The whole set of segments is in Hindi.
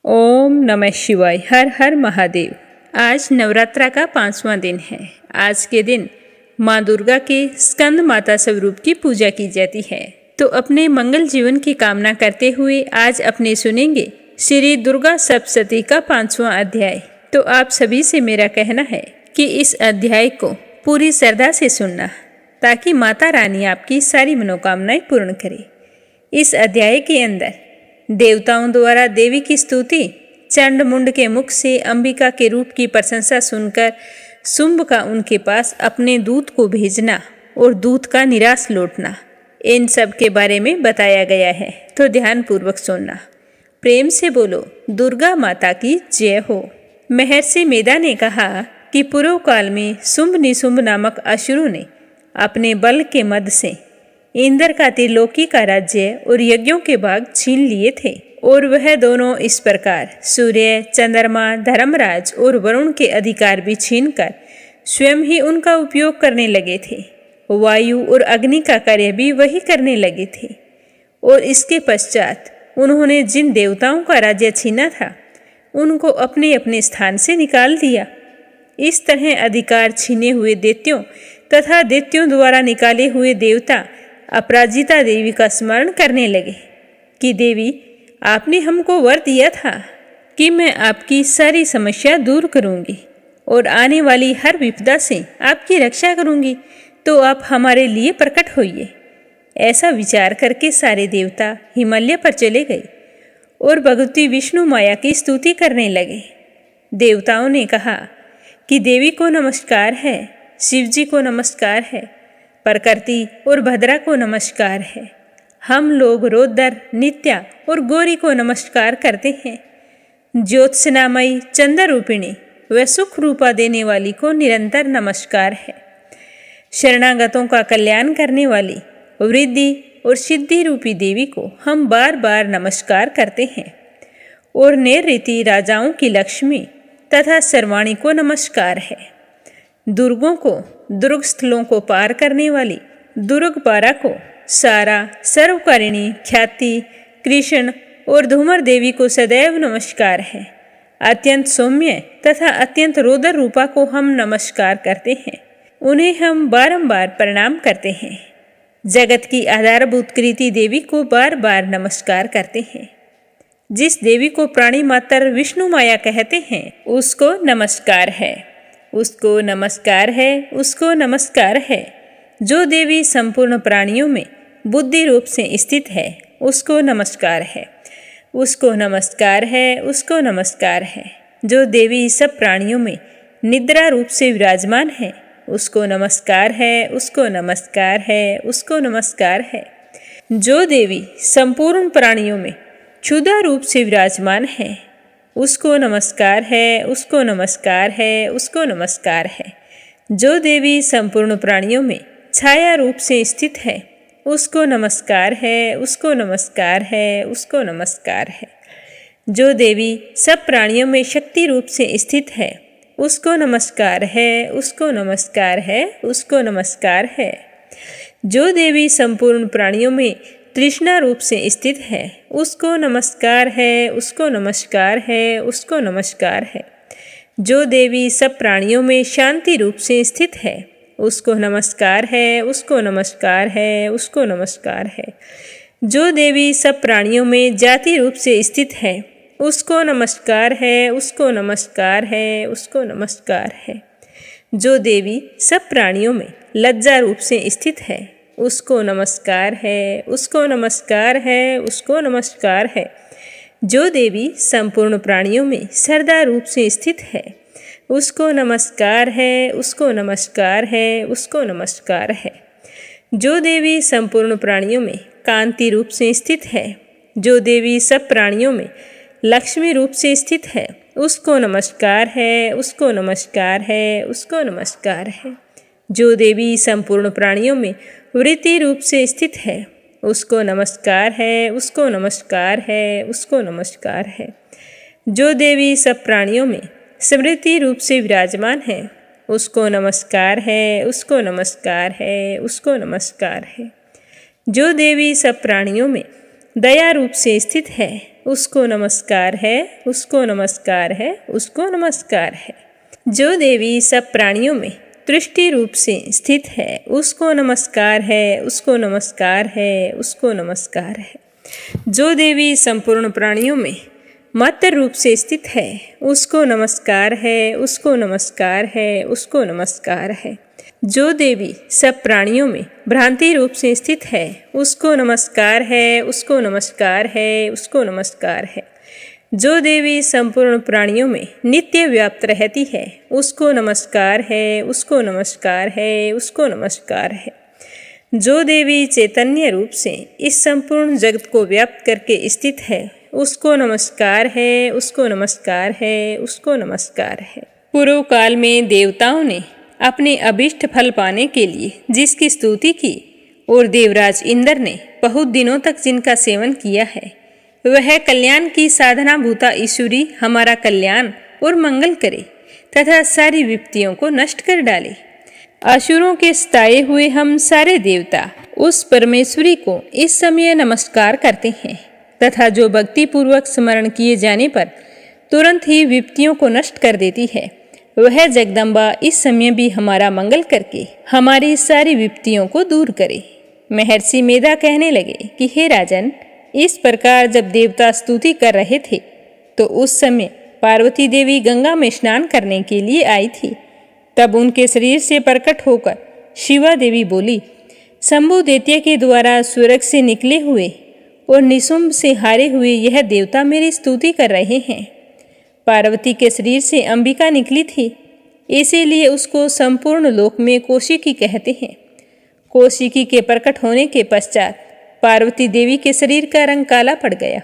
ओम नमः शिवाय। हर हर महादेव। आज नवरात्रा का 5वां दिन है। आज के दिन माँ दुर्गा के स्कंद माता स्वरूप की पूजा की जाती है। तो अपने मंगल जीवन की कामना करते हुए आज अपने सुनेंगे श्री दुर्गा सप्तशती का 5वां अध्याय। तो आप सभी से मेरा कहना है कि इस अध्याय को पूरी श्रद्धा से सुनना, ताकि माता रानी आपकी सारी मनोकामनाएं पूर्ण करे। इस अध्याय के अंदर देवताओं द्वारा देवी की स्तुति, चंड मुंड के मुख से अंबिका के रूप की प्रशंसा सुनकर शुंभ का उनके पास अपने दूत को भेजना और दूत का निराश लौटना, इन सब के बारे में बताया गया है। तो ध्यान पूर्वक सुनना। प्रेम से बोलो दुर्गा माता की जय हो। महर्षि मेधा ने कहा कि पूर्व काल में शुंभ निशुंभ नामक असुरों ने अपने बल के मद से इंद्र का त्रिलोकी का राज्य और यज्ञों के भाग छीन लिए थे, और वह दोनों इस प्रकार सूर्य, चंद्रमा, धर्मराज और वरुण के अधिकार भी छीनकर स्वयं ही उनका उपयोग करने लगे थे। वायु और अग्नि का कार्य भी वही करने लगे थे। और इसके पश्चात उन्होंने जिन देवताओं का राज्य छीना था उनको अपने अपने स्थान से निकाल दिया। इस तरह अधिकार छीने हुए दैत्यों तथा दैत्यों द्वारा निकाले हुए देवता अपराजिता देवी का स्मरण करने लगे कि देवी, आपने हमको वर दिया था कि मैं आपकी सारी समस्या दूर करूंगी और आने वाली हर विपदा से आपकी रक्षा करूंगी, तो आप हमारे लिए प्रकट होइए। ऐसा विचार करके सारे देवता हिमालय पर चले गए और भगवती विष्णु माया की स्तुति करने लगे। देवताओं ने कहा कि देवी को नमस्कार है, शिव जी को नमस्कार है, प्रकृति और भद्रा को नमस्कार है। हम लोग रौद्र, नित्या और गौरी को नमस्कार करते हैं। ज्योत्सनामयी, चंद्ररूपिणी व सुख रूपा देने वाली को निरंतर नमस्कार है। शरणागतों का कल्याण करने वाली वृद्धि और सिद्धि रूपी देवी को हम बार बार नमस्कार करते हैं। और नैऋति राजाओं की लक्ष्मी तथा सर्वाणी को नमस्कार है। दुर्गों को, दुर्ग स्थलों को पार करने वाली दुर्गपारा को, सारा, सर्वकारिणी, ख्याति, कृष्ण और धूमर देवी को सदैव नमस्कार है। अत्यंत सौम्य तथा अत्यंत रौद्र रूपा को हम नमस्कार करते हैं। उन्हें हम बारंबार प्रणाम करते हैं। जगत की आधारभूत कृति देवी को बार बार नमस्कार करते हैं। जिस देवी को प्राणी मात्र विष्णु माया कहते हैं उसको नमस्कार है, उसको नमस्कार है, उसको नमस्कार है। जो देवी संपूर्ण प्राणियों में बुद्धि रूप से स्थित है उसको नमस्कार है, उसको नमस्कार है, उसको नमस्कार है। जो देवी सब प्राणियों में निद्रा रूप से विराजमान है उसको नमस्कार है, उसको नमस्कार है, उसको नमस्कार है। जो देवी संपूर्ण प्राणियों में क्षुधा रूप से विराजमान है उसको नमस्कार है, उसको नमस्कार है, उसको नमस्कार है। जो देवी संपूर्ण प्राणियों में छाया रूप से स्थित है उसको नमस्कार है, उसको नमस्कार है, उसको नमस्कार है। जो देवी सब प्राणियों में शक्ति रूप से स्थित है उसको नमस्कार है, उसको नमस्कार है, उसको नमस्कार है। जो देवी संपूर्ण प्राणियों में तृष्णा रूप से स्थित है उसको नमस्कार है, उसको नमस्कार है, उसको नमस्कार है। जो देवी सब प्राणियों में शांति रूप से स्थित है उसको नमस्कार है, उसको नमस्कार है, उसको नमस्कार है। जो देवी सब प्राणियों में जाति रूप से स्थित है उसको नमस्कार है, उसको नमस्कार है, उसको नमस्कार है। जो देवी सब प्राणियों में लज्जा रूप से स्थित है उसको नमस्कार है, उसको नमस्कार है, उसको नमस्कार है। जो देवी संपूर्ण प्राणियों में श्रद्धा रूप से स्थित है उसको नमस्कार है, उसको नमस्कार है, उसको नमस्कार है। जो देवी संपूर्ण प्राणियों में कांति रूप से स्थित है, जो देवी सब प्राणियों में लक्ष्मी रूप से स्थित है उसको नमस्कार है, उसको नमस्कार है, उसको नमस्कार है। जो देवी संपूर्ण प्राणियों में वृत्ति रूप से स्थित है उसको नमस्कार है, उसको नमस्कार है, उसको नमस्कार है। जो देवी सब प्राणियों में स्मृति रूप से विराजमान है उसको नमस्कार है, उसको नमस्कार है, उसको नमस्कार है। जो देवी सब प्राणियों में दया रूप से स्थित है उसको नमस्कार है, उसको नमस्कार है, उसको नमस्कार है। जो देवी सब प्राणियों में दृष्टि रूप से स्थित है, उसको नमस्कार है, उसको नमस्कार है, उसको नमस्कार है। जो देवी संपूर्ण प्राणियों में मात्र रूप से स्थित है, उसको नमस्कार है, उसको नमस्कार है, उसको नमस्कार है। जो देवी सब प्राणियों में भ्रांति रूप से स्थित है, उसको नमस्कार है, उसको नमस्कार है, उसको नमस्कार है। जो देवी संपूर्ण प्राणियों में नित्य व्याप्त रहती है, उसको नमस्कार है, उसको नमस्कार है, उसको नमस्कार है। जो देवी चैतन्य रूप से इस संपूर्ण जगत को व्याप्त करके स्थित है, उसको नमस्कार है, उसको नमस्कार है, उसको नमस्कार है। पूर्व काल में देवताओं ने अपने अभीष्ट फल पाने के लिए जिसकी स्तुति की और देवराज इंद्र ने बहुत दिनों तक जिनका सेवन किया है, वह कल्याण की साधना भूता ईश्वरी हमारा कल्याण और मंगल करे तथा सारी विपत्तियों को नष्ट कर डाले। असुरों के सताए हुए हम सारे देवता उस परमेश्वरी को इस समय नमस्कार करते हैं तथा जो भक्ति पूर्वक स्मरण किए जाने पर तुरंत ही विपत्तियों को नष्ट कर देती है, वह जगदम्बा इस समय भी हमारा मंगल करके हमारी सारी विपत्तियों को दूर करे। महर्षि मेधा कहने लगे कि हे राजन, इस प्रकार जब देवता स्तुति कर रहे थे तो उस समय पार्वती देवी गंगा में स्नान करने के लिए आई थी। तब उनके शरीर से प्रकट होकर शिवा देवी बोली, शंभु दैत्य के द्वारा स्वर्ग से निकले हुए और निशुंभ से हारे हुए यह देवता मेरी स्तुति कर रहे हैं। पार्वती के शरीर से अंबिका निकली थी, इसीलिए उसको संपूर्ण लोक में कौशिकी कहते हैं। कौशिकी के प्रकट होने के पश्चात पार्वती देवी के शरीर का रंग काला पड़ गया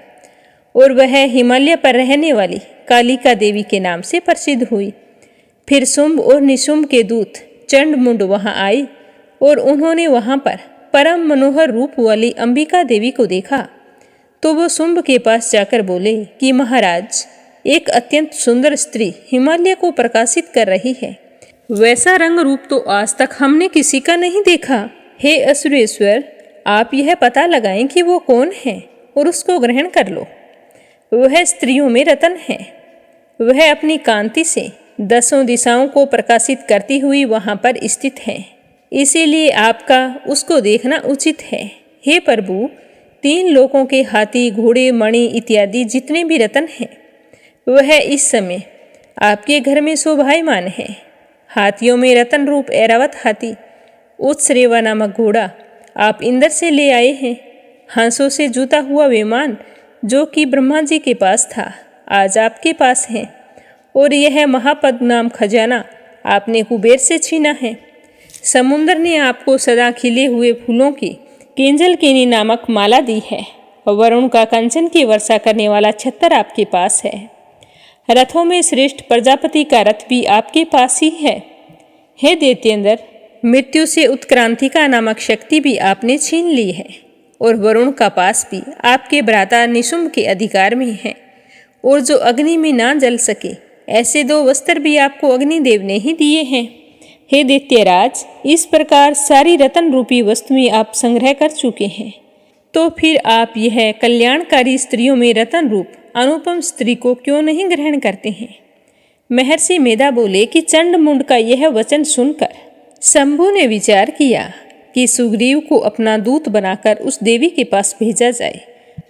और वह हिमालय पर रहने वाली कालिका देवी के नाम से प्रसिद्ध हुई। फिर शुंभ और निशुंभ के दूत चंड-मुंड वहां आए और उन्होंने वहां पर परम मनोहर रूप वाली अंबिका देवी को देखा तो वो शुंभ के पास जाकर बोले कि महाराज, एक अत्यंत सुंदर स्त्री हिमालय को प्रकाशित कर रही है। वैसा रंग रूप तो आज तक हमने किसी का नहीं देखा। हे असुरेश्वर, आप यह पता लगाएं कि वो कौन है और उसको ग्रहण कर लो। वह स्त्रियों में रतन है। वह अपनी कांति से 10 दिशाओं को प्रकाशित करती हुई वहां पर स्थित है, इसीलिए आपका उसको देखना उचित है। हे प्रभु, 3 लोकों के हाथी, घोड़े, मणि इत्यादि जितने भी रतन हैं, वह इस समय आपके घर में शोभायमान है। हाथियों में रतन रूप ऐरावत हाथी, उत्सरेवा नामक घोड़ा आप इंद्र से ले आए हैं। हंसों से जुता हुआ विमान जो कि ब्रह्मा जी के पास था, आज आपके पास है। और यह महापद नाम खजाना आपने कुबेर से छीना है। समुद्र ने आपको सदा खिले हुए फूलों की किंजलकेनी नामक माला दी है। वरुण का कंचन की वर्षा करने वाला छत्तर आपके पास है। रथों में श्रेष्ठ प्रजापति का रथ भी आपके पास ही है। हे दैत्येंद्र, मृत्यु से उत्क्रांतिका नामक शक्ति भी आपने छीन ली है और वरुण का पास भी आपके भ्राता निशुंभ के अधिकार में है। और जो अग्नि में ना जल सके ऐसे 2 वस्त्र भी आपको अग्निदेव ने ही दिए हैं। हे दैत्यराज, इस प्रकार सारी रतन रूपी वस्तुएं आप संग्रह कर चुके हैं, तो फिर आप यह कल्याणकारी स्त्रियों में रतन रूप अनुपम स्त्री को क्यों नहीं ग्रहण करते हैं? महर्षि मेधा बोले कि चंड-मुंड का यह वचन सुनकर शंभु ने विचार किया कि सुग्रीव को अपना दूत बनाकर उस देवी के पास भेजा जाए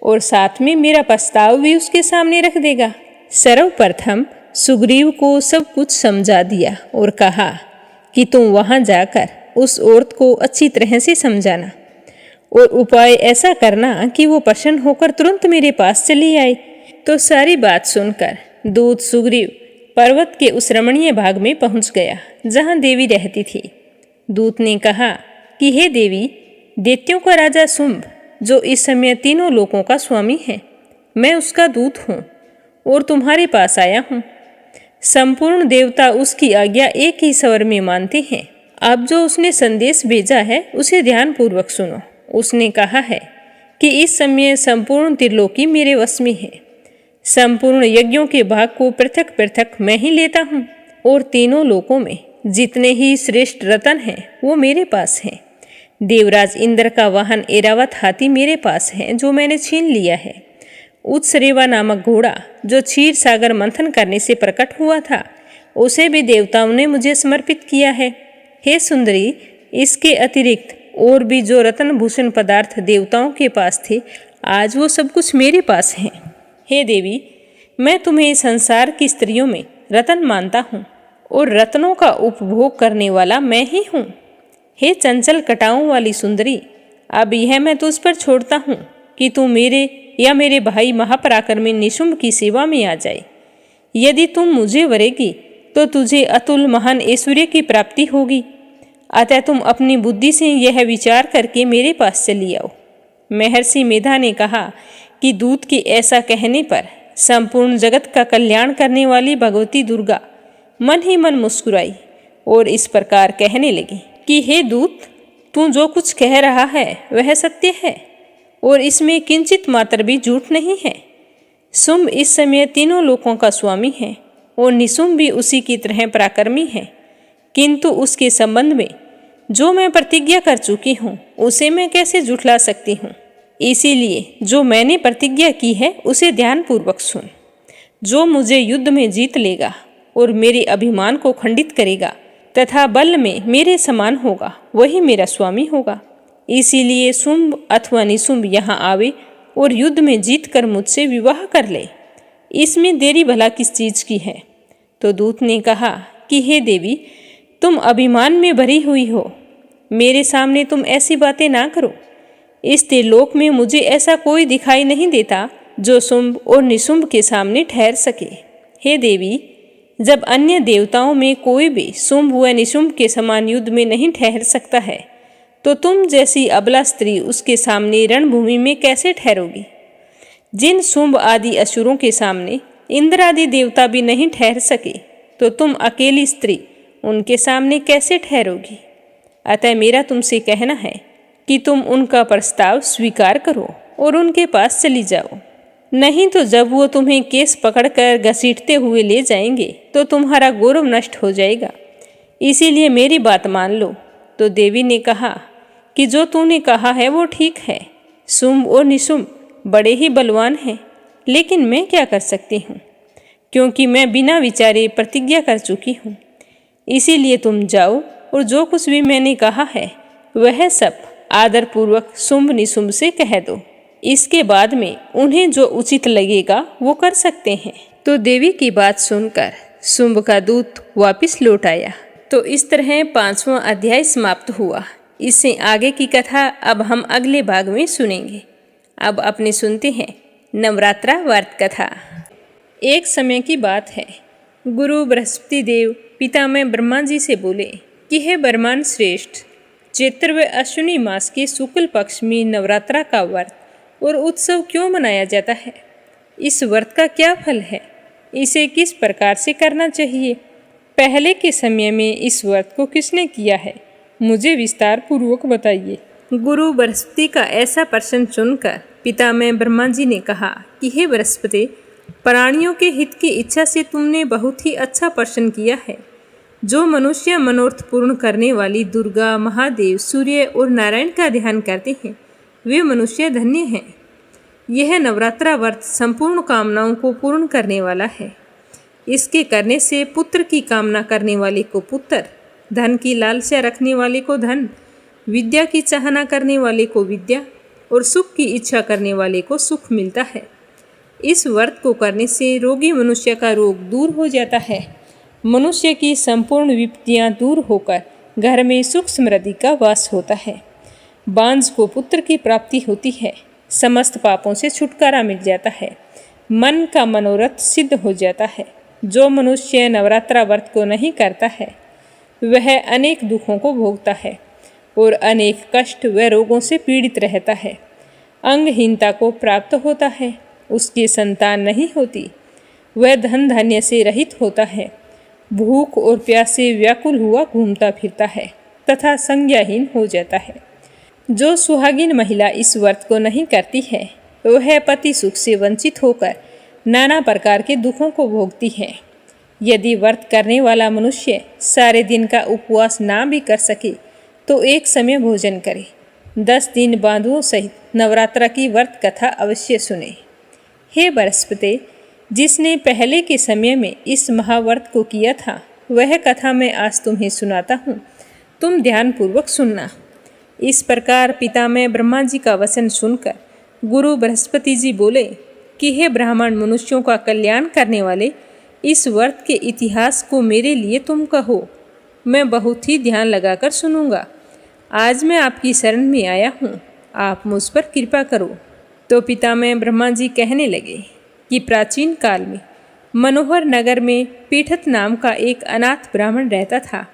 और साथ में मेरा प्रस्ताव भी उसके सामने रख देगा। सर्वप्रथम सुग्रीव को सब कुछ समझा दिया और कहा कि तुम वहां जाकर उस औरत को अच्छी तरह से समझाना और उपाय ऐसा करना कि वो प्रसन्न होकर तुरंत मेरे पास चली आए। तो सारी बात सुनकर दूत सुग्रीव पर्वत के उस रमणीय भाग में पहुंच गया जहां देवी रहती थी। दूत ने कहा कि हे देवी, दैत्यों का राजा शुंभ जो इस समय 3 लोकों का स्वामी है, मैं उसका दूत हूँ और तुम्हारे पास आया हूँ। संपूर्ण देवता उसकी आज्ञा एक ही स्वर में मानते हैं। अब जो उसने संदेश भेजा है उसे ध्यानपूर्वक सुनो। उसने कहा है कि इस समय संपूर्ण त्रिलोकी मेरे वश में है। संपूर्ण यज्ञों के भाग को पृथक पृथक मैं ही लेता हूँ और 3 लोकों में जितने ही श्रेष्ठ रतन हैं वो मेरे पास हैं। देवराज इंद्र का वाहन ऐरावत हाथी मेरे पास है जो मैंने छीन लिया है उत्सरेवा नामक घोड़ा जो क्षीर सागर मंथन करने से प्रकट हुआ था, उसे भी देवताओं ने मुझे समर्पित किया है। हे सुंदरी, इसके अतिरिक्त और भी जो रत्न भूषण पदार्थ देवताओं के पास थे, आज वो सब कुछ मेरे पास हैं। हे देवी, मैं तुम्हें संसार की स्त्रियों में रत्न मानता हूँ और रत्नों का उपभोग करने वाला मैं ही हूँ। हे चंचल कटाओं वाली सुंदरी, अब यह मैं तुझ पर छोड़ता हूँ कि तू मेरे या मेरे भाई महापराक्रमी निशुंभ की सेवा में आ जाए। यदि तुम मुझे वरेगी तो तुझे अतुल महान ऐश्वर्य की प्राप्ति होगी। अतः तुम अपनी बुद्धि से यह विचार करके मेरे पास चली आओ। महर्षि मेधा ने कहा कि दूत के ऐसा कहने पर संपूर्ण जगत का कल्याण करने वाली भगवती दुर्गा मन ही मन मुस्कुराई और इस प्रकार कहने लगी कि हे दूत, तू जो कुछ कह रहा है वह सत्य है और इसमें किंचित मात्र भी झूठ नहीं है। शुंभ इस समय तीनों लोकों का स्वामी है और निशुंभ भी उसी की तरह पराक्रमी है, किंतु उसके संबंध में जो मैं प्रतिज्ञा कर चुकी हूँ उसे मैं कैसे झुठला सकती हूँ। इसीलिए जो मैंने प्रतिज्ञा की है उसे ध्यानपूर्वक सुन। जो मुझे युद्ध में जीत लेगा और मेरे अभिमान को खंडित करेगा तथा बल में मेरे समान होगा, वही मेरा स्वामी होगा। इसीलिए शुंभ अथवा निशुंभ यहाँ आवे और युद्ध में जीत कर मुझसे विवाह कर ले। इसमें देरी भला किस चीज की है। तो दूत ने कहा कि हे देवी, तुम अभिमान में भरी हुई हो, मेरे सामने तुम ऐसी बातें ना करो। इस त्रिलोक में मुझे ऐसा कोई दिखाई नहीं देता जो शुंभ और निशुंभ के सामने ठहर सके। हे देवी, जब अन्य देवताओं में कोई भी शुंभ व निशुंभ के समान युद्ध में नहीं ठहर सकता है, तो तुम जैसी अबला स्त्री उसके सामने रणभूमि में कैसे ठहरोगी। जिन शुंभ आदि असुरों के सामने इंद्र आदि देवता भी नहीं ठहर सके, तो तुम अकेली स्त्री उनके सामने कैसे ठहरोगी। अतः मेरा तुमसे कहना है कि तुम उनका प्रस्ताव स्वीकार करो और उनके पास चली जाओ। नहीं तो जब वो तुम्हें केस पकड़कर घसीटते हुए ले जाएंगे तो तुम्हारा गौरव नष्ट हो जाएगा। इसीलिए मेरी बात मान लो। तो देवी ने कहा कि जो तूने कहा है वो ठीक है। शुंभ और निशुंभ बड़े ही बलवान हैं, लेकिन मैं क्या कर सकती हूँ, क्योंकि मैं बिना विचारे प्रतिज्ञा कर चुकी हूँ। इसीलिए तुम जाओ और जो कुछ भी मैंने कहा है वह सब आदरपूर्वक शुंभ निशुंभ से कह दो। इसके बाद में उन्हें जो उचित लगेगा वो कर सकते हैं। तो देवी की बात सुनकर शुंभ का दूत वापिस लौट आया। तो इस तरह 5वां अध्याय समाप्त हुआ। इससे आगे की कथा अब हम अगले भाग में सुनेंगे। अब अपने सुनते हैं नवरात्रा व्रत कथा। एक समय की बात है, गुरु बृहस्पति देव पितामह ब्रह्मा जी से बोले कि हे ब्रह्मांड श्रेष्ठ, चैत्र व अश्विनी मास के शुक्ल पक्ष में नवरात्रा का व्रत और उत्सव क्यों मनाया जाता है? इस व्रत का क्या फल है? इसे किस प्रकार से करना चाहिए? पहले के समय में इस व्रत को किसने किया है, मुझे विस्तार पूर्वक बताइए। गुरु बृहस्पति का ऐसा प्रश्न सुनकर पितामह ब्रह्मा जी ने कहा कि हे बृहस्पति, प्राणियों के हित की इच्छा से तुमने बहुत ही अच्छा प्रश्न किया है। जो मनुष्य मनोरथ पूर्ण करने वाली दुर्गा, महादेव, सूर्य और नारायण का ध्यान करते हैं वे मनुष्य धन्य हैं। यह नवरात्रा व्रत संपूर्ण कामनाओं को पूर्ण करने वाला है। इसके करने से पुत्र की कामना करने वाले को पुत्र, धन की लालसा रखने वाले को धन, विद्या की चाहना करने वाले को विद्या और सुख की इच्छा करने वाले को सुख मिलता है। इस व्रत को करने से रोगी मनुष्य का रोग दूर हो जाता है। मनुष्य की संपूर्ण विपत्तियां दूर होकर घर में सुख समृद्धि का वास होता है। बांझ को पुत्र की प्राप्ति होती है। समस्त पापों से छुटकारा मिल जाता है। मन का मनोरथ सिद्ध हो जाता है। जो मनुष्य नवरात्रा व्रत को नहीं करता है वह अनेक दुखों को भोगता है और अनेक कष्ट व रोगों से पीड़ित रहता है। अंगहीनता को प्राप्त होता है। उसकी संतान नहीं होती। वह धन धान्य से रहित होता है। भूख और प्यास से व्याकुल हुआ घूमता फिरता है तथा संज्ञाहीन हो जाता है। जो सुहागिन महिला इस व्रत को नहीं करती है वह पति सुख से वंचित होकर नाना प्रकार के दुखों को भोगती है। यदि व्रत करने वाला मनुष्य सारे दिन का उपवास ना भी कर सके तो एक समय भोजन करे। 10 दिन बांधुओं सहित नवरात्रा की व्रत कथा अवश्य सुने। हे बृहस्पति, जिसने पहले के समय में इस महाव्रत को किया था, वह कथा मैं आज तुम्हें सुनाता हूँ, तुम ध्यानपूर्वक सुनना। इस प्रकार पितामह ब्रह्मा जी का वचन सुनकर गुरु बृहस्पति जी बोले कि हे ब्राह्मण मनुष्यों का कल्याण करने वाले, इस व्रत के इतिहास को मेरे लिए तुम कहो, मैं बहुत ही ध्यान लगाकर सुनूंगा। आज मैं आपकी शरण में आया हूँ, आप मुझ पर कृपा करो। तो पितामह ब्रह्मा जी कहने लगे कि प्राचीन काल में मनोहर नगर में पीठत नाम का एक अनाथ ब्राह्मण रहता था।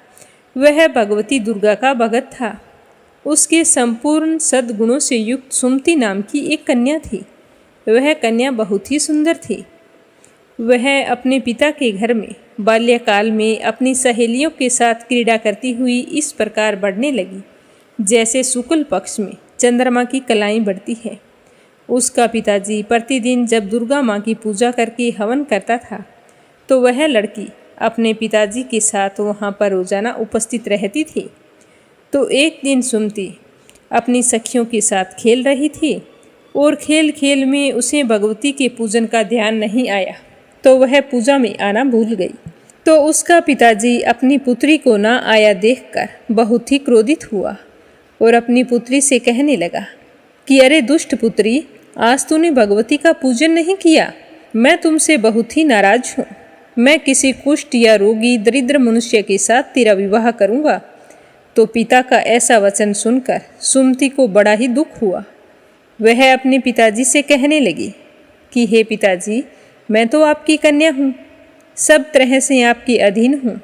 वह भगवती दुर्गा का भगत था। उसके संपूर्ण सद्गुणों से युक्त सुमति नाम की एक कन्या थी। वह कन्या बहुत ही सुंदर थी। वह अपने पिता के घर में बाल्यकाल में अपनी सहेलियों के साथ क्रीड़ा करती हुई इस प्रकार बढ़ने लगी जैसे शुक्ल पक्ष में चंद्रमा की कलाई बढ़ती है। उसका पिताजी प्रतिदिन जब दुर्गा माँ की पूजा करके हवन करता था तो वह लड़की अपने पिताजी के साथ वहाँ पर रोजाना उपस्थित रहती थी। तो एक दिन सुमति अपनी सखियों के साथ खेल रही थी और खेल खेल में उसे भगवती के पूजन का ध्यान नहीं आया, तो वह पूजा में आना भूल गई। तो उसका पिताजी अपनी पुत्री को ना आया देखकर बहुत ही क्रोधित हुआ और अपनी पुत्री से कहने लगा कि अरे दुष्ट पुत्री, आज तूने भगवती का पूजन नहीं किया, मैं तुमसे बहुत ही नाराज हूँ। मैं किसी कुष्ठ या रोगी दरिद्र मनुष्य के साथ तेरा विवाह करूँगा। तो पिता का ऐसा वचन सुनकर सुमति को बड़ा ही दुख हुआ। वह अपने पिताजी से कहने लगी कि हे पिताजी, मैं तो आपकी कन्या हूँ, सब तरह से आपके अधीन हूँ।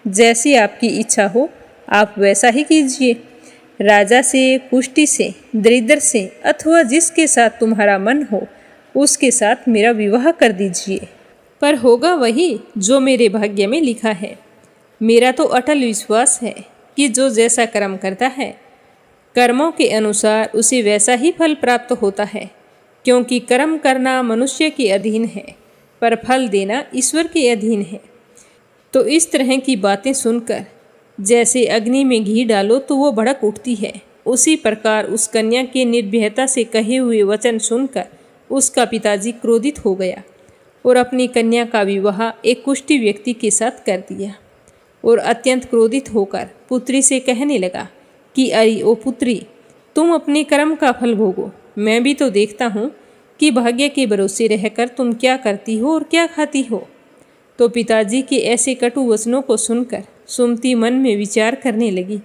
जैसी आपकी इच्छा हो आप वैसा ही कीजिए। राजा से, कुष्ठी से, दरिद्र से अथवा जिसके साथ तुम्हारा मन हो उसके साथ मेरा विवाह कर दीजिए, पर होगा वही जो मेरे भाग्य में लिखा है। मेरा तो अटल विश्वास है कि जो जैसा कर्म करता है, कर्मों के अनुसार उसे वैसा ही फल प्राप्त होता है, क्योंकि कर्म करना मनुष्य के अधीन है पर फल देना ईश्वर के अधीन है। तो इस तरह की बातें सुनकर जैसे अग्नि में घी डालो तो वो भड़क उठती है, उसी प्रकार उस कन्या के निर्भयता से कहे हुए वचन सुनकर उसका पिताजी क्रोधित हो गया और अपनी कन्या का विवाह एक कुष्ठी व्यक्ति के साथ कर दिया और अत्यंत क्रोधित होकर पुत्री से कहने लगा कि अरे ओ पुत्री, तुम अपने कर्म का फल भोगो। मैं भी तो देखता हूँ कि भाग्य के भरोसे रहकर तुम क्या करती हो और क्या खाती हो। तो पिताजी के ऐसे कटु वचनों को सुनकर सुमति मन में विचार करने लगी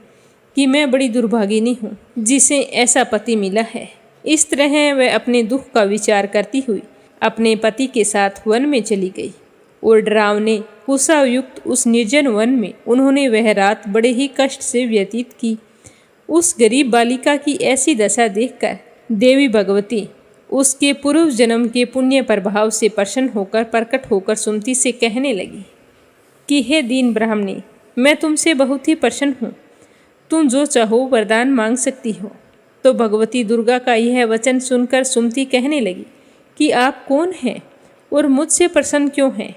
कि मैं बड़ी दुर्भागिनी हूँ जिसे ऐसा पति मिला है। इस तरह वह अपने दुख का विचार करती हुई अपने पति के साथ वन में चली गई और डरावने कुशायुक्त उस निर्जन वन में उन्होंने वह रात बड़े ही कष्ट से व्यतीत की। उस गरीब बालिका की ऐसी दशा देखकर देवी भगवती उसके पूर्व जन्म के पुण्य प्रभाव से प्रसन्न होकर प्रकट होकर सुमति से कहने लगी कि हे दीन ब्राह्मणी, मैं तुमसे बहुत ही प्रसन्न हूँ, तुम जो चाहो वरदान मांग सकती हो। तो भगवती दुर्गा का यह वचन सुनकर सुमति कहने लगी कि आप कौन हैं और मुझसे प्रसन्न क्यों हैं।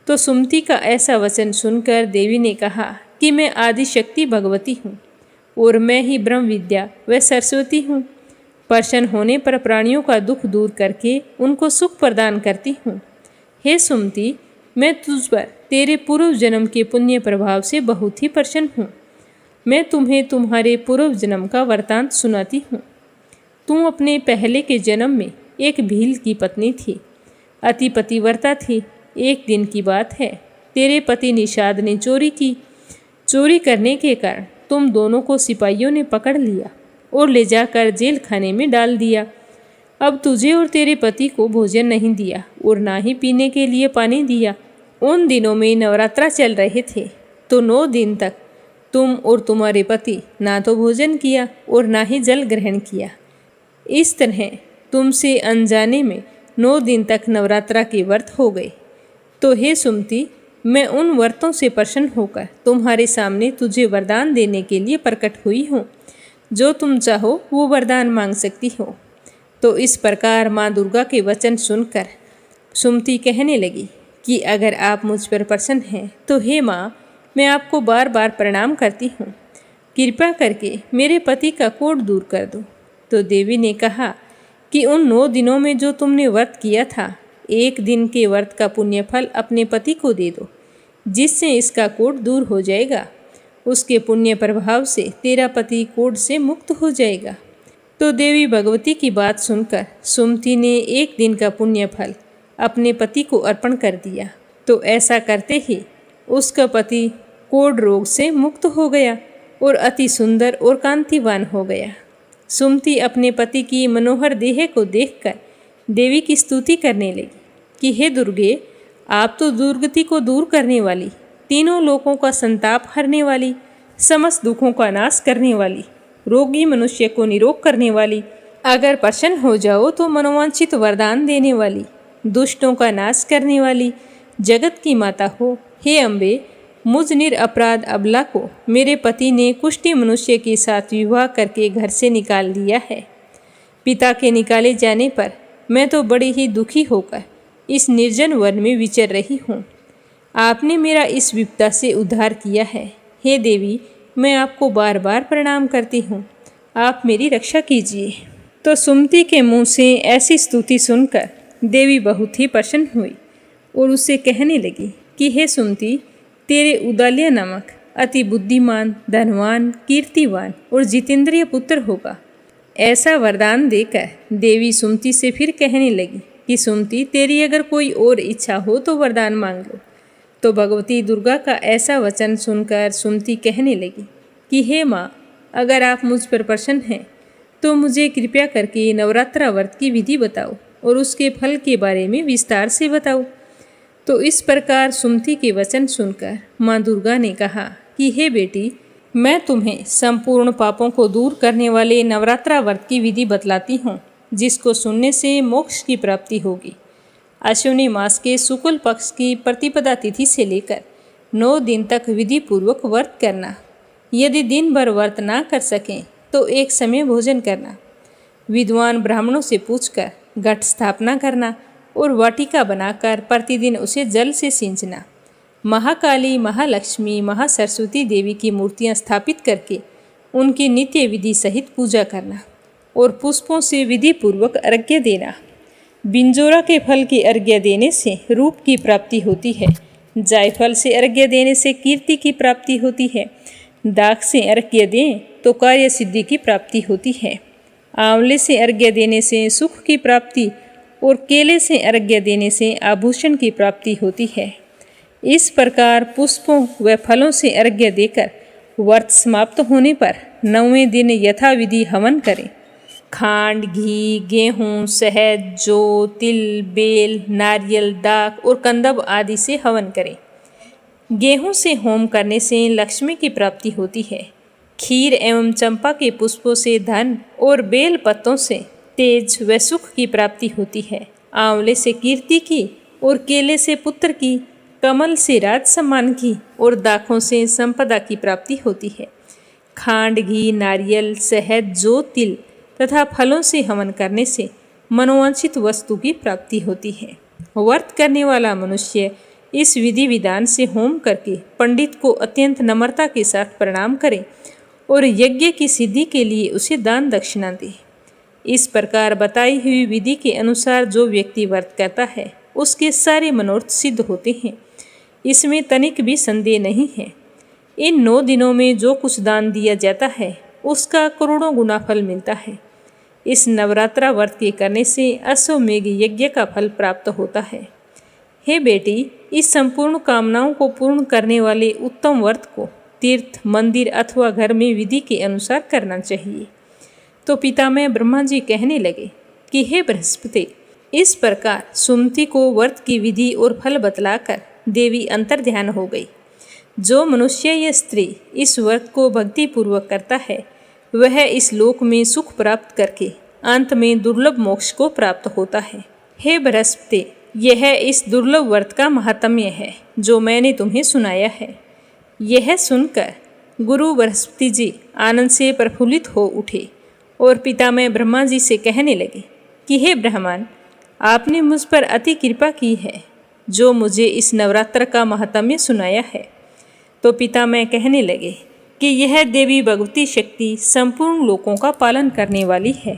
तो सुमति का ऐसा वचन सुनकर देवी ने कहा कि मैं आदि शक्ति भगवती हूँ और मैं ही ब्रह्म विद्या व सरस्वती हूँ। प्रसन्न होने पर प्राणियों का दुख दूर करके उनको सुख प्रदान करती हूँ। हे सुमति, मैं तुझ पर तेरे पूर्व जन्म के पुण्य प्रभाव से बहुत ही प्रसन्न हूँ। मैं तुम्हें तुम्हारे पूर्व जन्म का वृतांत सुनाती हूँ। तुम अपने पहले के जन्म में एक भील की पत्नी थी, अति पतिव्रता थी। एक दिन की बात है, तेरे पति निषाद ने चोरी की। चोरी करने के कारण तुम दोनों को सिपाहियों ने पकड़ लिया और ले जाकर जेल खाने में डाल दिया। अब तुझे और तेरे पति को भोजन नहीं दिया और ना ही पीने के लिए पानी दिया। उन दिनों में नवरात्रा चल रहे थे, तो 9 दिन तक तुम और तुम्हारे पति ना तो भोजन किया और ना ही जल ग्रहण किया। इस तरह तुमसे अनजाने में 9 दिन तक नवरात्रा के व्रत हो गए। तो हे सुमति, मैं उन व्रतों से प्रसन्न होकर तुम्हारे सामने तुझे वरदान देने के लिए प्रकट हुई हूँ। जो तुम चाहो वो वरदान मांग सकती हो। तो इस प्रकार माँ दुर्गा के वचन सुनकर सुमति कहने लगी कि अगर आप मुझ पर प्रसन्न हैं तो हे माँ, मैं आपको बार बार प्रणाम करती हूँ। कृपा करके मेरे पति का कोढ़ दूर कर दो। तो देवी ने कहा कि उन 9 दिनों में जो तुमने व्रत किया था, एक दिन के व्रत का पुण्य फल अपने पति को दे दो, जिससे इसका कोढ़ दूर हो जाएगा। उसके पुण्य प्रभाव से तेरा पति कोढ़ से मुक्त हो जाएगा। तो देवी भगवती की बात सुनकर सुमति ने एक दिन का पुण्य फल अपने पति को अर्पण कर दिया। तो ऐसा करते ही उसका पति कोढ़ रोग से मुक्त हो गया और अति सुंदर और कांतिवान हो गया। सुमति अपने पति की मनोहर देह को देखकर देवी की स्तुति करने लगी कि हे दुर्गे, आप तो दुर्गति को दूर करने वाली, तीनों लोकों का संताप हरने वाली, समस्त दुखों का नाश करने वाली, रोगी मनुष्य को निरोग करने वाली, अगर प्रसन्न हो जाओ तो मनोवांछित वरदान देने वाली, दुष्टों का नाश करने वाली, जगत की माता हो। हे अम्बे, मुझ निरपराध अबला को मेरे पति ने कुष्ठी मनुष्य के साथ विवाह करके घर से निकाल दिया है। पिता के निकाले जाने पर मैं तो बड़ी ही दुखी होकर इस निर्जन वन में विचर रही हूँ। आपने मेरा इस विपदा से उद्धार किया है। हे देवी, मैं आपको बार बार प्रणाम करती हूँ, आप मेरी रक्षा कीजिए। तो सुमति के मुँह से ऐसी स्तुति सुनकर देवी बहुत ही प्रसन्न हुई और उससे कहने लगी कि हे सुमति, तेरे उदाल्य नामक अति बुद्धिमान, धनवान, कीर्तिवान और जितेंद्रिय पुत्र होगा। ऐसा वरदान देकर देवी सुमति से फिर कहने लगी कि सुमति, तेरी अगर कोई और इच्छा हो तो वरदान मांग लो। तो भगवती दुर्गा का ऐसा वचन सुनकर सुमति कहने लगी कि हे माँ, अगर आप मुझ पर प्रसन्न हैं तो मुझे कृपया करके नवरात्रा व्रत की विधि बताओ और उसके फल के बारे में विस्तार से बताओ। तो इस प्रकार सुमति के वचन सुनकर माँ दुर्गा ने कहा कि हे बेटी, मैं तुम्हें संपूर्ण पापों को दूर करने वाले नवरात्रा व्रत की विधि बतलाती हूँ, जिसको सुनने से मोक्ष की प्राप्ति होगी। अश्विनी मास के शुक्ल पक्ष की प्रतिपदा तिथि से लेकर 9 दिन तक विधि पूर्वक व्रत करना। यदि दिन भर व्रत ना कर सकें तो एक समय भोजन करना। विद्वान ब्राह्मणों से पूछकर घट स्थापना करना और वाटिका बनाकर प्रतिदिन उसे जल से सींचना। महाकाली, महालक्ष्मी, महासरस्वती देवी की मूर्तियां स्थापित करके उनकी नित्य विधि सहित पूजा करना और पुष्पों से विधि पूर्वक अर्घ्य देना। बिंजोरा के फल की अर्घ्य देने से रूप की प्राप्ति होती है। जायफल से अर्घ्य देने से कीर्ति की प्राप्ति होती है। दाख से अर्घ्य दें तो कार्य सिद्धि की प्राप्ति होती है। आंवले से अर्घ्य देने से सुख की प्राप्ति और केले से अर्घ्य देने से आभूषण की प्राप्ति होती है। इस प्रकार पुष्पों व फलों से अर्घ्य देकर व्रत समाप्त होने पर 9वें दिन यथाविधि हवन करें। खांड, घी, गेहूँ, शहद, जौ, तिल, बेल, नारियल, दाख और कंदब आदि से हवन करें। गेहूँ से होम करने से लक्ष्मी की प्राप्ति होती है। खीर एवं चंपा के पुष्पों से धन और बेल पत्तों से तेज व सुख की प्राप्ति होती है। आंवले से कीर्ति की और केले से पुत्र की, कमल से राज सम्मान की और दाखों से संपदा की प्राप्ति होती है। खांड, घी, नारियल, शहद, जौ, तिल तथा फलों से हवन करने से मनोवांछित वस्तु की प्राप्ति होती है। व्रत करने वाला मनुष्य इस विधि विधान से होम करके पंडित को अत्यंत नम्रता के साथ प्रणाम करे और यज्ञ की सिद्धि के लिए उसे दान दक्षिणा दे। इस प्रकार बताई हुई विधि के अनुसार जो व्यक्ति व्रत करता है उसके सारे मनोरथ सिद्ध होते हैं। इसमें तनिक भी संदेह नहीं है। इन 9 दिनों में जो कुछ दान दिया जाता है उसका करोड़ों गुना फल मिलता है। इस नवरात्रा व्रत के करने से अश्वमेघ यज्ञ का फल प्राप्त होता है। हे बेटी, इस संपूर्ण कामनाओं को पूर्ण करने वाले उत्तम व्रत को तीर्थ, मंदिर अथवा घर में विधि के अनुसार करना चाहिए। तो पितामह ब्रह्मा जी कहने लगे कि हे बृहस्पति, इस प्रकार सुमति को व्रत की विधि और फल बतलाकर देवी अंतर ध्यान हो गई। जो मनुष्य या स्त्री इस व्रत को भक्तिपूर्वक करता है वह इस लोक में सुख प्राप्त करके अंत में दुर्लभ मोक्ष को प्राप्त होता है। हे बृहस्पति, यह इस दुर्लभ व्रत का महात्म्य है जो मैंने तुम्हें सुनाया है। यह सुनकर गुरु बृहस्पति जी आनंद से प्रफुल्लित हो उठे और पितामह ब्रह्मा जी से कहने लगे कि हे ब्राह्मण, आपने मुझ पर अति कृपा की है जो मुझे इस नवरात्र का महात्म्य सुनाया है। तो पितामह कहने लगे कि यह देवी भगवती शक्ति संपूर्ण लोकों का पालन करने वाली है।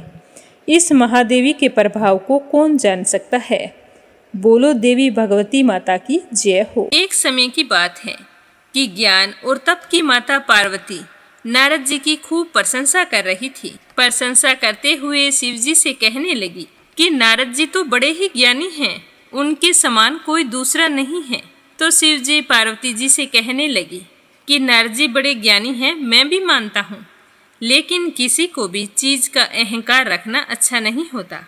इस महादेवी के प्रभाव को कौन जान सकता है। बोलो देवी भगवती माता की जय हो। एक समय की बात है कि ज्ञान और तप की माता पार्वती नारद जी की खूब प्रशंसा कर रही थी। प्रशंसा करते हुए शिव जी से कहने लगी कि नारद जी तो बड़े ही ज्ञानी हैं, उनके समान कोई दूसरा नहीं है। तो शिव जी पार्वती जी से कहने लगी कि नारद जी बड़े ज्ञानी हैं, मैं भी मानता हूँ, लेकिन किसी को भी चीज का अहंकार रखना अच्छा नहीं होता।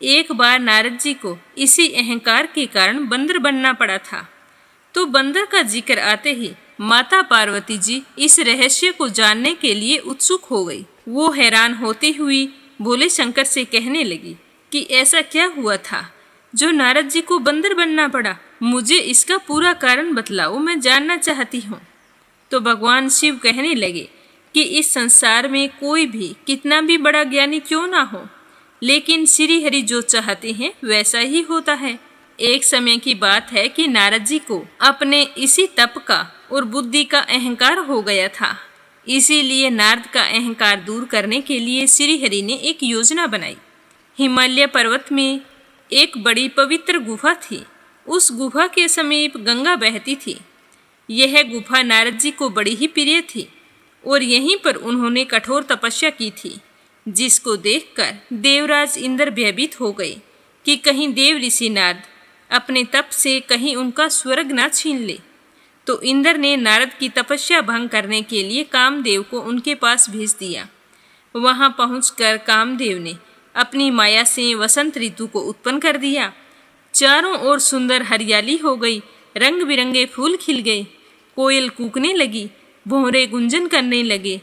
एक बार नारद जी को इसी अहंकार के कारण बंदर बनना पड़ा था। तो बंदर का जिक्र आते ही माता पार्वती जी इस रहस्य को जानने के लिए उत्सुक हो गई। वो हैरान होती हुई भोले शंकर से कहने लगी कि ऐसा क्या हुआ था जो नारद जी को बंदर बनना पड़ा। मुझे इसका पूरा कारण बतलाओ, मैं जानना चाहती हूँ। तो भगवान शिव कहने लगे कि इस संसार में कोई भी कितना भी बड़ा ज्ञानी क्यों ना हो, लेकिन श्री हरि जो चाहते हैं वैसा ही होता है। एक समय की बात है कि नारद जी को अपने इसी तप का और बुद्धि का अहंकार हो गया था। इसीलिए नारद का अहंकार दूर करने के लिए श्री हरि ने एक योजना बनाई। हिमालय पर्वत में एक बड़ी पवित्र गुफा थी। उस गुफा के समीप गंगा बहती थी। यह गुफा नारद जी को बड़ी ही प्रिय थी और यहीं पर उन्होंने कठोर तपस्या की थी, जिसको देखकर देवराज इंद्र भयभीत हो गए कि कहीं देव ऋषि नारद अपने तप से कहीं उनका स्वर्ग न छीन ले। तो इंद्र ने नारद की तपस्या भंग करने के लिए कामदेव को उनके पास भेज दिया। वहां पहुंचकर कामदेव ने अपनी माया से वसंत ऋतु को उत्पन्न कर दिया। चारों ओर सुंदर हरियाली हो गई, रंग बिरंगे फूल खिल गए, कोयल कूकने लगी, भौरे गुंजन करने लगे।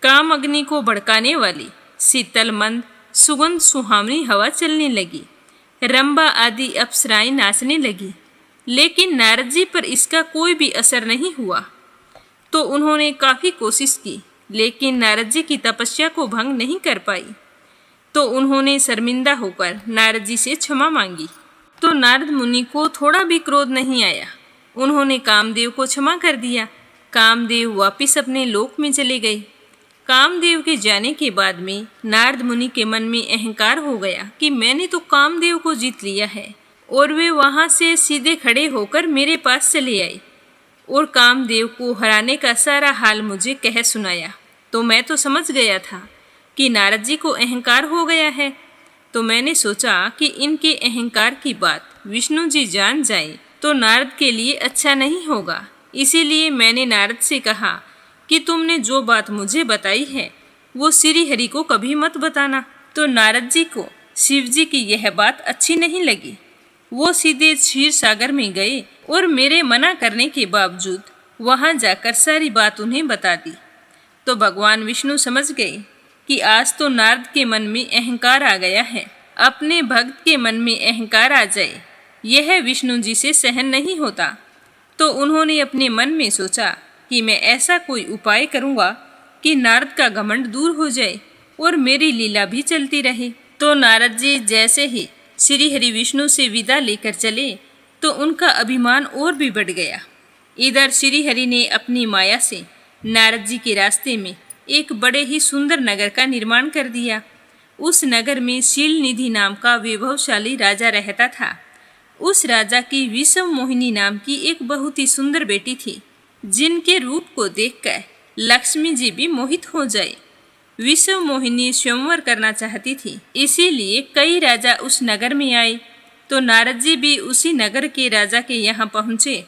काम अग्नि को भड़काने वाली शीतल मंद सुगंध सुहावनी हवा चलने लगी। रंबा आदि अप्सराएं नाचने लगी, लेकिन नारद जी पर इसका कोई भी असर नहीं हुआ। तो उन्होंने काफी कोशिश की, लेकिन नारद जी की तपस्या को भंग नहीं कर पाई। तो उन्होंने शर्मिंदा होकर नारद जी से क्षमा मांगी। तो नारद मुनि को थोड़ा भी क्रोध नहीं आया। उन्होंने कामदेव को क्षमा कर दिया। कामदेव वापिस अपने लोक में चले गए। कामदेव के जाने के बाद में नारद मुनि के मन में अहंकार हो गया कि मैंने तो कामदेव को जीत लिया है, और वे वहां से सीधे खड़े होकर मेरे पास चले आए और कामदेव को हराने का सारा हाल मुझे कह सुनाया। तो मैं तो समझ गया था कि नारद जी को अहंकार हो गया है। तो मैंने सोचा कि इनके अहंकार की बात विष्णु जी जान जाए तो नारद के लिए अच्छा नहीं होगा। इसीलिए मैंने नारद से कहा कि तुमने जो बात मुझे बताई है वो श्री हरि को कभी मत बताना। तो नारद जी को शिव जी की यह बात अच्छी नहीं लगी। वो सीधे क्षीर सागर में गए और मेरे मना करने के बावजूद वहां जाकर सारी बात उन्हें बता दी। तो भगवान विष्णु समझ गए कि आज तो नारद के मन में अहंकार आ गया है। अपने भक्त के मन में अहंकार आ जाए यह विष्णु जी से सहन नहीं होता। तो उन्होंने अपने मन में सोचा कि मैं ऐसा कोई उपाय करूंगा कि नारद का घमंड दूर हो जाए और मेरी लीला भी चलती रहे। तो नारद जी जैसे ही श्री हरि विष्णु से विदा लेकर चले तो उनका अभिमान और भी बढ़ गया। इधर श्री हरि ने अपनी माया से नारद जी के रास्ते में एक बड़े ही सुंदर नगर का निर्माण कर दिया। उस नगर में शीलनिधि नाम का वैभवशाली राजा रहता था। उस राजा की विषम मोहिनी नाम की एक बहुत ही सुंदर बेटी थी, जिनके रूप को देखकर लक्ष्मी जी भी मोहित हो जाए। विषम मोहिनी स्वयंवर करना चाहती थी, इसीलिए कई राजा उस नगर में आए। तो नारद जी भी उसी नगर के राजा के यहाँ पहुँचे।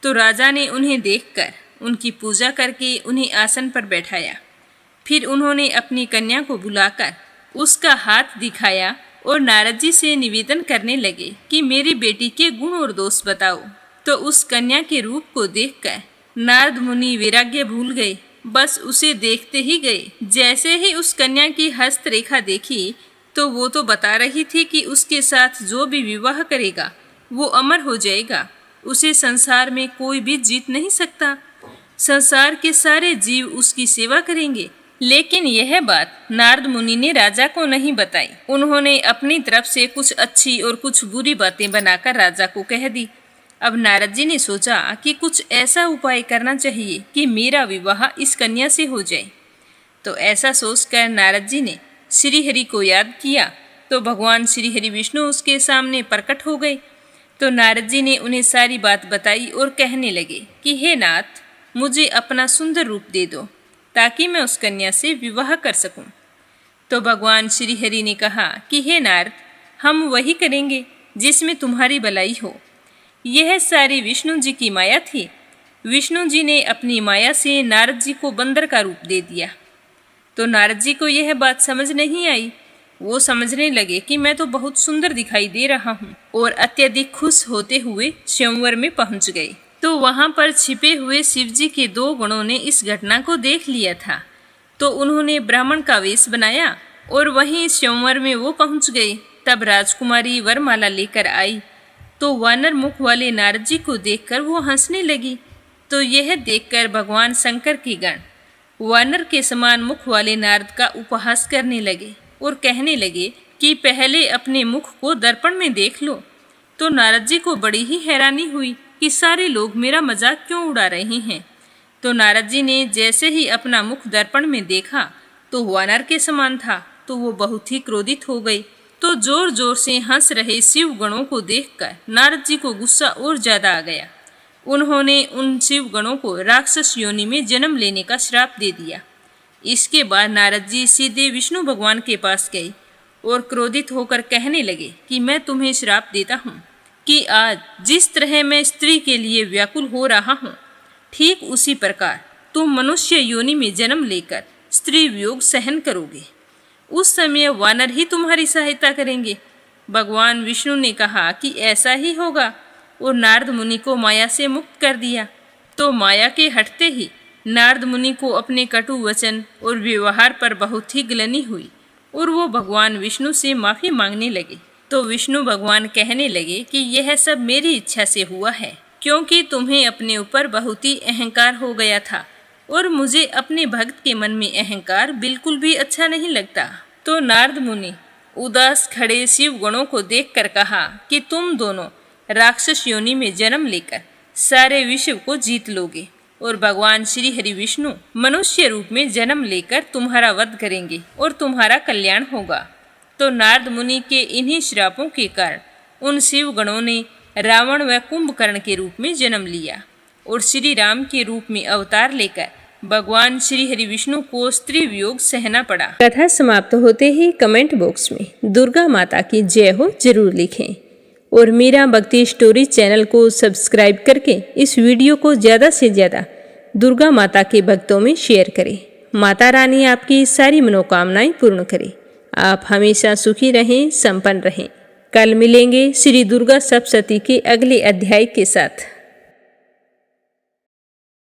तो राजा ने उन्हें देखकर उनकी पूजा करके उन्हें आसन पर बैठाया। फिर उन्होंने अपनी कन्या को बुलाकर उसका हाथ दिखाया और नारद जी से निवेदन करने लगे कि मेरी बेटी के गुण और दोष बताओ। तो उस कन्या के रूप को देखकर नारद मुनि वैराग्य भूल गए, बस उसे देखते ही गए। जैसे ही उस कन्या की हस्तरेखा देखी तो वो तो बता रही थी कि उसके साथ जो भी विवाह करेगा वो अमर हो जाएगा, उसे संसार में कोई भी जीत नहीं सकता, संसार के सारे जीव उसकी सेवा करेंगे। लेकिन यह बात नारद मुनि ने राजा को नहीं बताई। उन्होंने अपनी तरफ से कुछ अच्छी और कुछ बुरी बातें बनाकर राजा को कह दी। अब नारद जी ने सोचा कि कुछ ऐसा उपाय करना चाहिए कि मेरा विवाह इस कन्या से हो जाए। तो ऐसा सोचकर नारद जी ने श्री हरि को याद किया तो भगवान श्री हरि विष्णु उसके सामने प्रकट हो गए। तो नारद जी ने उन्हें सारी बात बताई और कहने लगे कि हे नाथ, मुझे अपना सुंदर रूप दे दो ताकि मैं उस कन्या से विवाह कर सकूं। तो भगवान श्री हरि ने कहा कि हे नारद, हम वही करेंगे जिसमें तुम्हारी भलाई हो। यह सारी विष्णु जी की माया थी। विष्णु जी ने अपनी माया से नारद जी को बंदर का रूप दे दिया। तो नारद जी को यह बात समझ नहीं आई। वो समझने लगे कि मैं तो बहुत सुंदर दिखाई दे रहा हूँ और अत्यधिक खुश होते हुए स्वयंवर में पहुँच गए। तो वहाँ पर छिपे हुए शिव जी के 2 गणों ने इस घटना को देख लिया था। तो उन्होंने ब्राह्मण का वेश बनाया और वहीं स्वयंवर में वो पहुँच गए। तब राजकुमारी वरमाला लेकर आई तो वानर मुख वाले नारद जी को देखकर वो हंसने लगी। तो यह देखकर भगवान शंकर के गण वानर के समान मुख वाले नारद का उपहास करने लगे और कहने लगे कि पहले अपने मुख को दर्पण में देख लो। तो नारद जी को बड़ी ही हैरानी हुई कि सारे लोग मेरा मजाक क्यों उड़ा रहे हैं। तो नारद जी ने जैसे ही अपना मुख दर्पण में देखा तो वानर के समान था। तो वो बहुत ही क्रोधित हो गई। तो जोर जोर से हंस रहे शिव गणों को देखकर नारद जी को गुस्सा और ज्यादा आ गया। उन्होंने उन शिव गणों को राक्षस योनि में जन्म लेने का श्राप दे दिया। इसके बाद नारद जी सीधे विष्णु भगवान के पास गए और क्रोधित होकर कहने लगे कि मैं तुम्हें श्राप देता हूँ कि आज जिस तरह मैं स्त्री के लिए व्याकुल हो रहा हूँ, ठीक उसी प्रकार तुम मनुष्य योनि में जन्म लेकर स्त्री वियोग सहन करोगे। उस समय वानर ही तुम्हारी सहायता करेंगे। भगवान विष्णु ने कहा कि ऐसा ही होगा और नारद मुनि को माया से मुक्त कर दिया। तो माया के हटते ही नारद मुनि को अपने कटु वचन और व्यवहार पर बहुत ही ग्लानि हुई और वो भगवान विष्णु से माफी मांगने लगे। तो विष्णु भगवान कहने लगे कि यह सब मेरी इच्छा से हुआ है, क्योंकि तुम्हें अपने ऊपर बहुत ही अहंकार हो गया था और मुझे अपने भक्त के मन में अहंकार बिल्कुल भी अच्छा नहीं लगता। तो नारद मुनि उदास खड़े शिव गणों को देखकर कहा कि तुम दोनों राक्षस योनि में जन्म लेकर सारे विश्व को जीत लोगे और भगवान श्री हरि विष्णु मनुष्य रूप में जन्म लेकर तुम्हारा वध करेंगे और तुम्हारा कल्याण होगा। तो नारद मुनि के इन्हीं श्रापों के कारण उन शिव गणों ने रावण व कुंभकर्ण के रूप में जन्म लिया और श्री राम के रूप में अवतार लेकर भगवान श्री हरि विष्णु को स्त्री वियोग सहना पड़ा। कथा समाप्त होते ही कमेंट बॉक्स में दुर्गा माता की जय हो जरूर लिखें और मीरा भक्ति स्टोरी चैनल को सब्सक्राइब करके इस वीडियो को ज़्यादा से ज़्यादा दुर्गा माता के भक्तों में शेयर करें। माता रानी आपकी सारी मनोकामनाएं पूर्ण करें। आप हमेशा सुखी रहें, संपन्न रहें। कल मिलेंगे श्री दुर्गा सप्तशती के अगले अध्याय के साथ।